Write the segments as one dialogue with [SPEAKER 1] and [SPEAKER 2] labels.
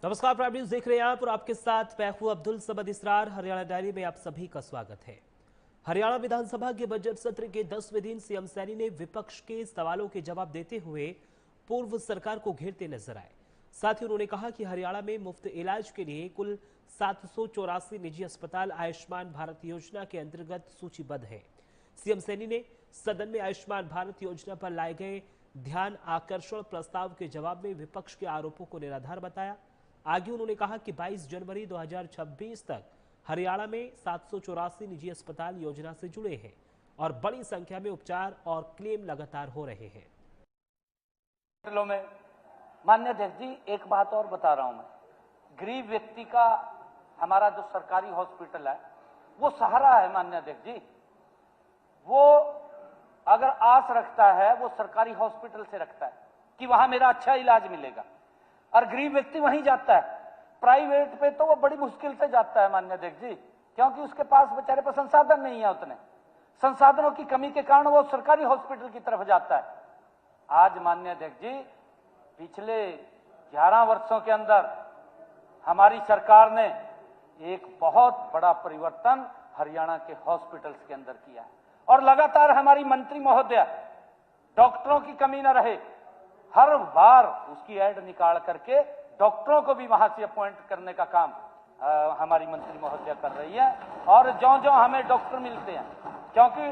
[SPEAKER 1] नमस्कार, prime news देख रहे हैं आप और आपके साथ मैं हूं अब्दुल समद इसरार। हरियाणा डायरी में आप सभी का स्वागत है। हरियाणा विधानसभा के बजट सत्र के 10वें दिन सीएम सैनी ने विपक्ष के सवालों के जवाब देते हुए पूर्व सरकार को घेरते नजर आए। साथ ही उन्होंने कहा कि हरियाणा में मुफ्त इलाज के लिए कुल 784 निजी अस्पताल आयुष्मान भारत योजना के अंतर्गत सूचीबद्ध है। सीएम सैनी ने सदन में आयुष्मान भारत योजना पर लाए गए ध्यान आकर्षण प्रस्ताव के जवाब में विपक्ष के आरोपों को निराधार बताया। आगे उन्होंने कहा कि 22 जनवरी 2026 तक हरियाणा में 784 निजी अस्पताल योजना से जुड़े हैं और बड़ी संख्या में उपचार और क्लेम लगातार हो रहे हैं।
[SPEAKER 2] माननीय अध्यक्ष जी, एक बात और बता रहा हूं मैं, गरीब व्यक्ति का हमारा जो सरकारी हॉस्पिटल है वो सहारा है। माननीय अध्यक्ष जी, वो अगर आस रखता है वो सरकारी हॉस्पिटल से रखता है कि वहां मेरा अच्छा इलाज मिलेगा, और गरीब व्यक्ति वहीं जाता है। प्राइवेट पे तो वो बड़ी मुश्किल से जाता है माननीय अध्यक्ष जी, क्योंकि उसके पास बेचारे पर संसाधन नहीं है। उतने संसाधनों की कमी के कारण वो सरकारी हॉस्पिटल की तरफ जाता है। आज माननीय अध्यक्ष जी, पिछले 11 वर्षों के अंदर हमारी सरकार ने एक बहुत बड़ा परिवर्तन हरियाणा के हॉस्पिटल्स के अंदर किया है, और लगातार हमारी मंत्री महोदया डॉक्टरों की कमी न रहे, हर बार उसकी एड निकाल करके डॉक्टरों को भी वहां से अपॉइंट करने का काम हमारी मंत्री महोदया कर रही है। और जो हमें डॉक्टर मिलते हैं, क्योंकि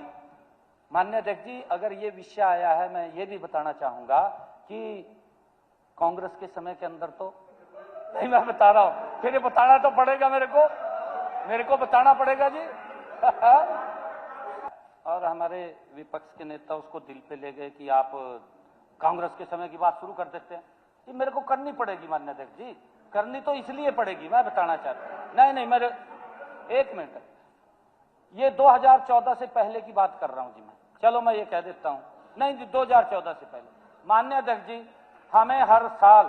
[SPEAKER 2] माननीय अध्यक्ष जी, अगर ये विषय आया है, मैं ये भी बताना चाहूंगा कि कांग्रेस के समय के अंदर तो नहीं, मैं बता रहा हूं, फिर ये बताना तो पड़ेगा मेरे को बताना पड़ेगा जी। और हमारे विपक्ष के नेता उसको दिल पे ले गए कि आप कांग्रेस के समय की बात शुरू कर देते हैं। ये मेरे को करनी पड़ेगी माननीय अध्यक्ष जी, करनी तो इसलिए पड़ेगी, मैं बताना चाहता हूं। नहीं, मेरे एक मिनट, ये 2014 से पहले की बात कर रहा हूं जी मैं। चलो मैं ये कह देता हूं, नहीं जी, 2014 से पहले माननीय अध्यक्ष जी, हमें हर साल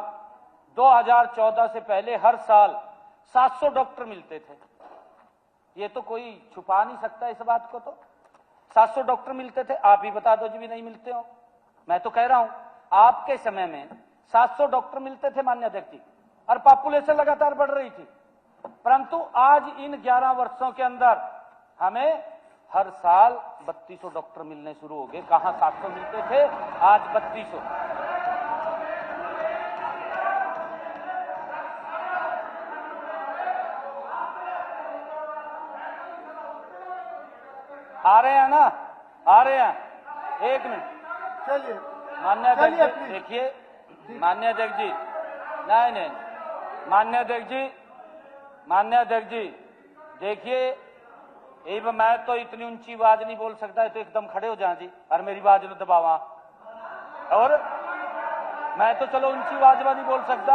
[SPEAKER 2] 2014 से पहले हर साल 700 डॉक्टर मिलते थे। ये तो कोई छुपा नहीं सकता इस बात को। तो 700 डॉक्टर मिलते थे, आप ही बता दो जी भी नहीं मिलते हो। मैं तो कह रहा हूं, आपके समय में 700 डॉक्टर मिलते थे माननीय अध्यक्ष जी, और पॉपुलेशन लगातार बढ़ रही थी। परंतु आज इन 11 वर्षों के अंदर हमें हर साल 3200 डॉक्टर मिलने शुरू हो गए। कहां 700 मिलते थे, आज 3200। आ रहे हैं ना, आ रहे हैं, एक मिनट
[SPEAKER 3] चलिए।
[SPEAKER 2] माननीय अध्यक्ष जी, देखिए माननीय अध्यक्ष जी, नहीं, माननीय अध्यक्ष जी देखिए, मैं तो इतनी ऊंची आवाज नहीं बोल सकता, तो एकदम खड़े हो जाए जी और मेरी आवाज न दबावा। और मैं तो चलो ऊंची आवाज में नहीं बोल सकता।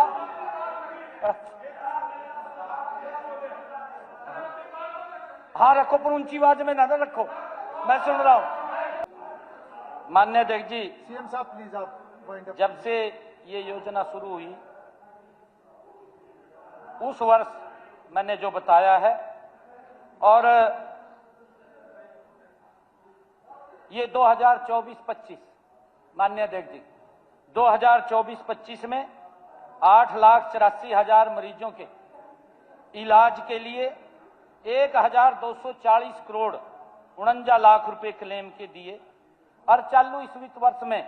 [SPEAKER 2] हाँ रखो, पर ऊंची आवाज में ना रखो, मैं सुन रहा हूं। माननीय अध्यक्ष जी,
[SPEAKER 3] सीएम साहब प्लीज आप पॉइंट ऑफ
[SPEAKER 2] जब से ये योजना शुरू हुई उस वर्ष मैंने जो बताया है, और ये 2024-25 माननीय अध्यक्ष जी, 2024-25 में 8,84,000 मरीजों के इलाज के लिए 1,240 करोड़ 49 लाख रुपए क्लेम के दिए, और चालू इस वित्त वर्ष में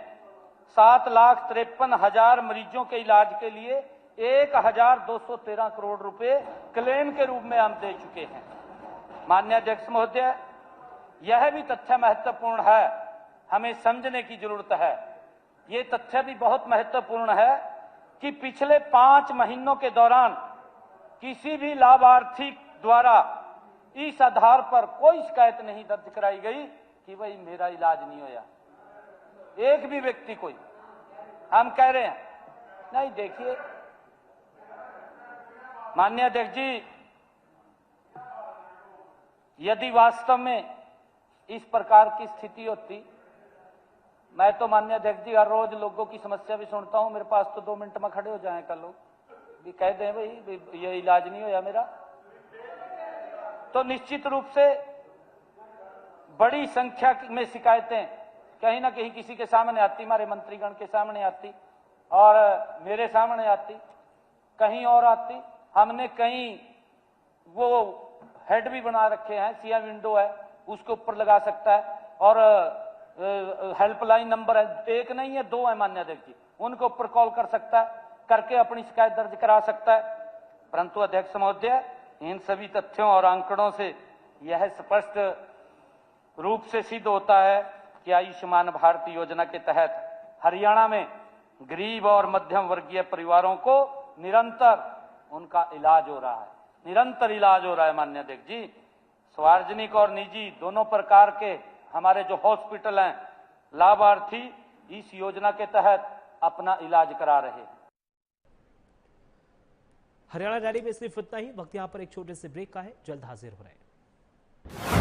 [SPEAKER 2] 7,53,000 मरीजों के इलाज के लिए 1,213 करोड़ रुपए क्लेम के रूप में हम दे चुके हैं। माननीय अध्यक्ष महोदय, यह भी तथ्य महत्वपूर्ण है, हमें समझने की जरूरत है। ये तथ्य भी बहुत महत्वपूर्ण है कि पिछले 5 महीनों के दौरान किसी भी लाभार्थी द्वारा इस आधार पर कोई शिकायत नहीं दर्ज कराई गई कि भाई मेरा इलाज नहीं होया। एक भी व्यक्ति कोई, हम कह रहे हैं नहीं। देखिए माननीय अध्यक्ष जी, यदि वास्तव में इस प्रकार की स्थिति होती, मैं तो माननीय अध्यक्ष जी हर रोज लोगों की समस्या भी सुनता हूं, मेरे पास तो 2 मिनट में खड़े हो जाए कल लोग भी कह दें भाई ये इलाज नहीं होया मेरा, तो निश्चित रूप से बड़ी संख्या में शिकायतें कहीं ना कहीं किसी के सामने आती, हमारे मंत्रीगण के सामने आती और मेरे सामने आती। कहीं और आती। हमने कहीं वो हेड भी बना रखे हैं, सीएम विंडो है उसके ऊपर लगा सकता है, और हेल्पलाइन नंबर है, एक नहीं है दो है मान्य अध्यक्ष जी, उनके ऊपर कॉल कर सकता है, करके अपनी शिकायत दर्ज करा सकता है। परंतु अध्यक्ष महोदय, इन सभी तथ्यों और आंकड़ों से यह स्पष्ट रूप से सिद्ध होता है कि आयुष्मान भारत योजना के तहत हरियाणा में गरीब और मध्यम वर्गीय परिवारों को निरंतर उनका इलाज हो रहा है, निरंतर इलाज हो रहा है माननीय अध्यक्ष जी। सार्वजनिक और निजी दोनों प्रकार के हमारे जो हॉस्पिटल हैं, लाभार्थी इस योजना के तहत अपना इलाज करा रहे हैं।
[SPEAKER 1] हरियाणा डायरी में सिर्फ इतना ही। वक्त यहाँ पर एक छोटे से ब्रेक का है, जल्द हाजिर हो रहे हैं।